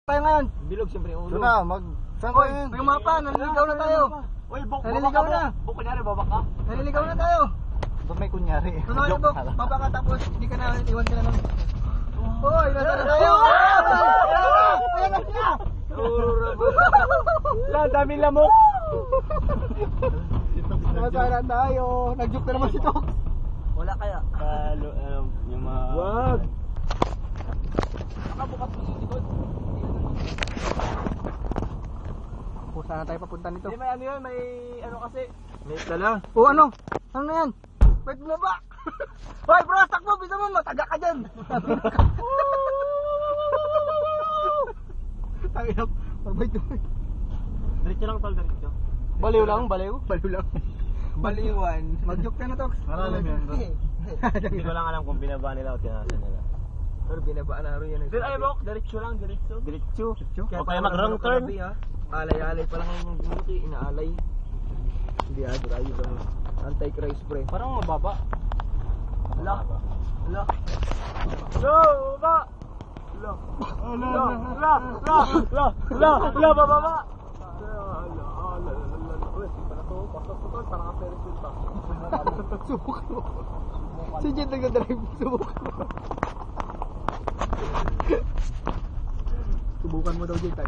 Tayo ngayon. Bilog siyempre yung ulo. Ito na, saan tayo yun? May mapa, naliligaw na tayo. Uy, Naliligaw na. Kunyari, babak ka. Naliligaw na tayo. Ba't may kunyari? Kunwari Joke po, pala. mapa ka tapos hindi ka na, iwan ka na lang. Hoy, nasa na tayo. Ayan na sila. Lang, daming lamok. Nasa na tayo. Nag-joke na naman si Tok. Wala kaya. Yung mga... Wag. Nakabukas mo yung likod. Kung saan na tayo papunta nito? Hindi, may ano yun, may ano kasi. May tala. O ano? Ano na yan? Wait mo ba? Hoy bro, takbo, bisa mo, mataga ka dyan. Tangina, magbait mo. Diretso lang tol, diretso. Baliw lang, baliw. Baliw lang. Baliwan. Mag-joke ka na to. Malalim yan, bro. Hindi ko lang alam kung binaba nila o tinasan nila. Pero binabaan na rin yan. Pero ay bok, diretso lang, diretso. Diretso. Kaya O kaya mag-wrong turn. Alay-alay pa lang yung buti, inaalay. Hindi tayo ba? Anti-Christ pre. Parang mababa. Ala. Ala. Go, baba. Ala. Ala. Ala. Ala. Ala. Ala, bababa. Subukan mo. Si Jen nagdadrive, subukan mo. Subukan mo daw Jen tayo.